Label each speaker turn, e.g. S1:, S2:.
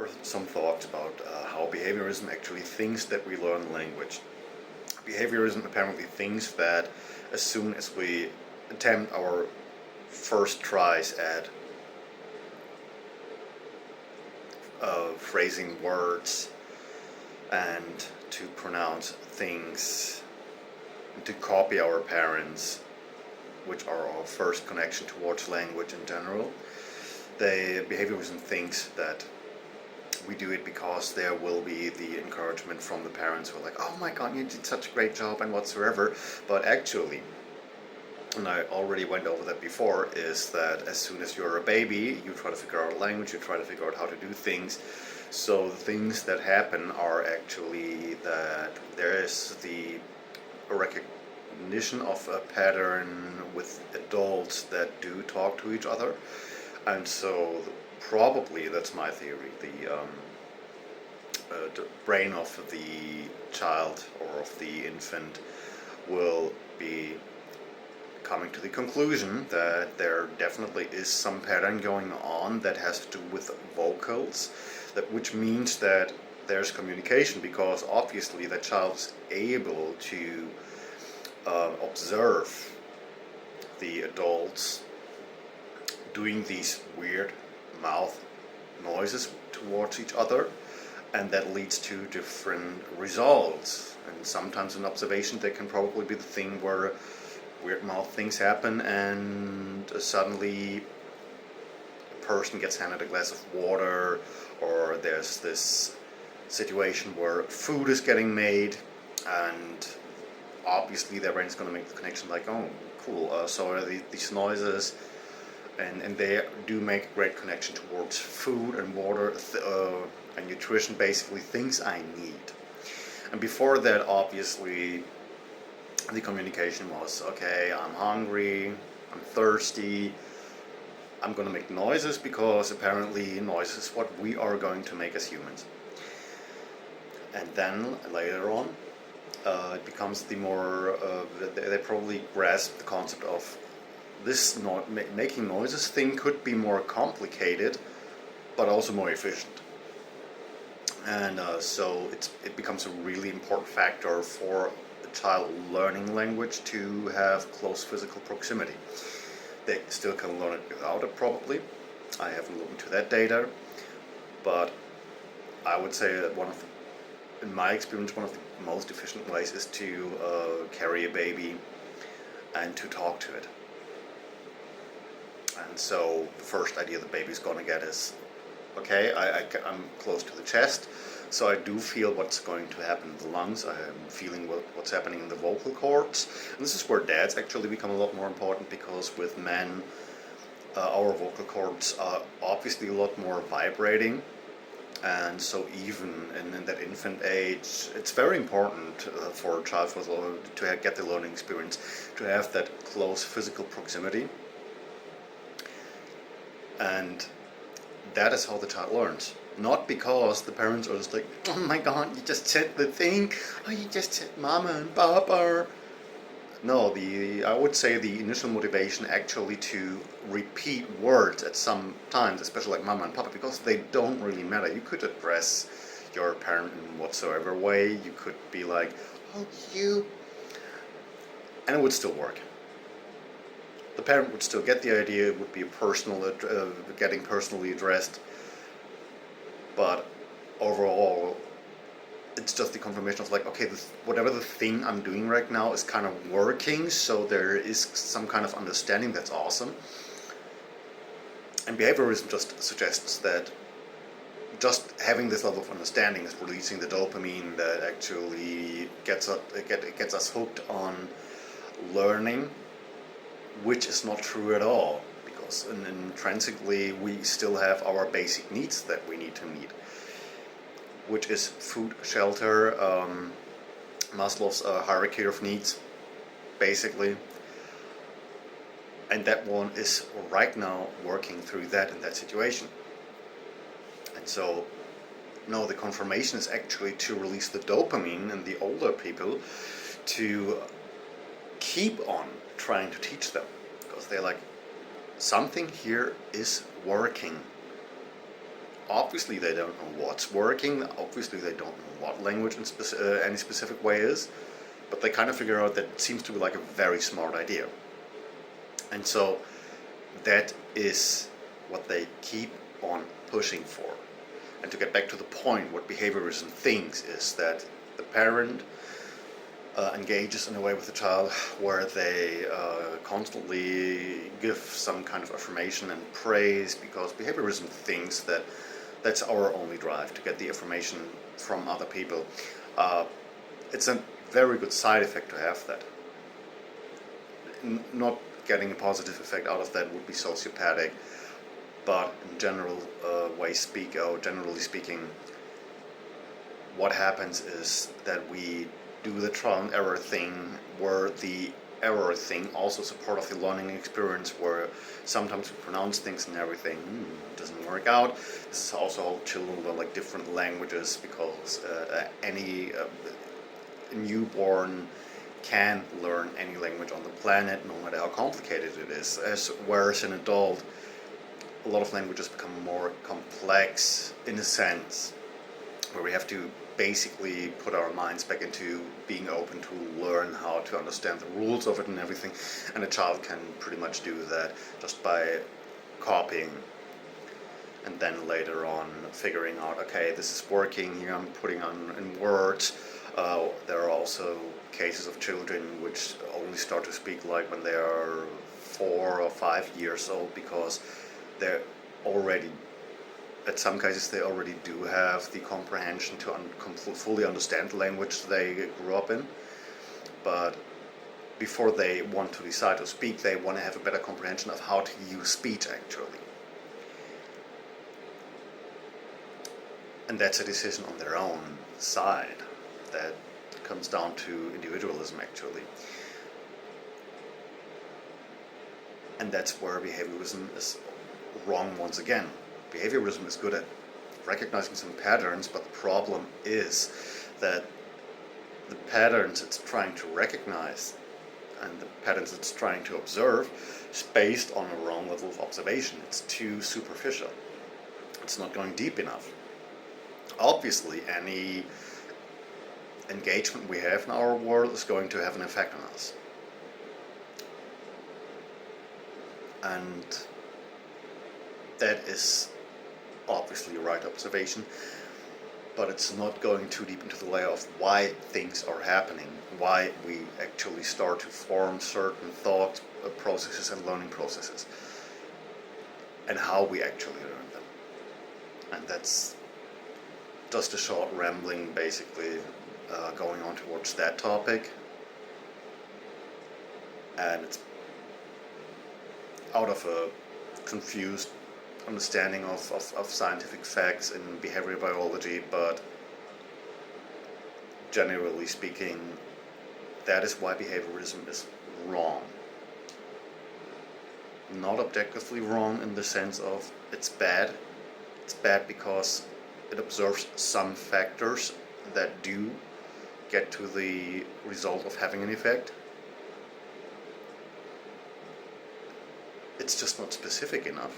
S1: share some thoughts about how behaviorism actually thinks that we learn language. Behaviorism apparently thinks that as soon as we attempt our first tries at phrasing words and to pronounce things, to copy our parents, which are our first connection towards language in general, behaviorism thinks that we do it because there will be the encouragement from the parents who are like, oh my god, you did such a great job and whatsoever. But actually, and I already went over that before, is that as soon as you're a baby, you try to figure out language, you try to figure out how to do things. So the things that happen are actually that there is the recognition of a pattern with adults that do talk to each other. And so probably, that's my theory, the brain of the child or of the infant will be coming to the conclusion that there definitely is some pattern going on that has to do with vocals, which means that there's communication, because obviously the child is able to observe the adults doing these weird mouth noises towards each other, and that leads to different results. And sometimes an observation that can probably be the thing where weird mouth things happen and suddenly a person gets handed a glass of water, or there's this situation where food is getting made and obviously their brain is going to make the connection like, oh cool, so are these noises, and they do make a great connection towards food and water and nutrition, basically things I need. And before that, obviously, the communication was, okay, I'm hungry, I'm thirsty, I'm going to make noises because apparently noise is what we are going to make as humans. And then later on, it becomes the more, they probably grasp the concept of this making noises thing could be more complicated, but also more efficient. And so it becomes a really important factor for a child learning language to have close physical proximity. They still can learn it without it, probably. I haven't looked into that data, but I would say that in my experience, one of the most efficient ways is to carry a baby and to talk to it. And so the first idea the baby's going to get is, okay, I'm close to the chest, so I do feel what's going to happen in the lungs. I'm feeling what's happening in the vocal cords. And this is where dads actually become a lot more important, because with men, our vocal cords are obviously a lot more vibrating. And so even in that infant age, it's very important for a child to get the learning experience, to have that close physical proximity. And that is how the child learns. Not because the parents are just like, oh my god, you just said the thing, oh, you just said mama and papa. No, I would say the initial motivation actually to repeat words at some times, especially like mama and papa, because they don't really matter. You could address your parent in whatsoever way. You could be like, oh, you, and it would still work. The parent would still get the idea. It would be getting personally addressed, but overall, it's just the confirmation of like, okay, whatever the thing I'm doing right now is kind of working, so there is some kind of understanding. That's awesome. And behaviorism just suggests that just having this level of understanding is releasing the dopamine that actually gets us hooked on learning, which is not true at all, because intrinsically we still have our basic needs that we need to meet, which is food, shelter, Maslow's hierarchy of needs, basically. And that one is right now working through that in that situation. And so, no, the confirmation is actually to release the dopamine in the older people to keep on trying to teach them, because they're like, something here is working. Obviously they don't know what's working, obviously they don't know what language in any specific way is, but they kind of figure out that it seems to be like a very smart idea. And so that is what they keep on pushing for. And to get back to the point, what behaviorism thinks is that the parent engages in a way with the child where they constantly give some kind of affirmation and praise, because behaviorism thinks that that's our only drive, to get the affirmation from other people. It's a very good side effect to have that. Not getting a positive effect out of that would be sociopathic, but in generally speaking, what happens is that we do the trial and error thing, where the error thing also is a part of the learning experience, where sometimes we pronounce things and everything doesn't work out. This is also how children learn like different languages, because any newborn can learn any language on the planet, no matter how complicated it is. Whereas an adult, a lot of languages become more complex in a sense, where we have to basically put our minds back into being open to learn how to understand the rules of it and everything. And a child can pretty much do that just by copying, and then later on figuring out, okay, this is working here, I'm putting on in words. There are also cases of children which only start to speak like when they are 4 or 5 years old, because they're already, in some cases they already do have the comprehension to fully understand the language they grew up in. But before they want to decide to speak, they want to have a better comprehension of how to use speech actually. And that's a decision on their own side. That comes down to individualism actually. And that's where behaviorism is wrong once again. Behaviorism is good at recognizing some patterns, but the problem is that the patterns it's trying to recognize and the patterns it's trying to observe is based on a wrong level of observation. It's too superficial. It's not going deep enough. Obviously, any engagement we have in our world is going to have an effect on us. And that is obviously a right observation, but it's not going too deep into the layer of why things are happening, why we actually start to form certain thought processes and learning processes, and how we actually learn them. And that's just a short rambling, basically, going on towards that topic. And it's out of a confused understanding of scientific facts in behavioral biology, but generally speaking, that is why behaviorism is wrong. Not objectively wrong in the sense of it's bad. It's bad because it observes some factors that do get to the result of having an effect. It's just not specific enough.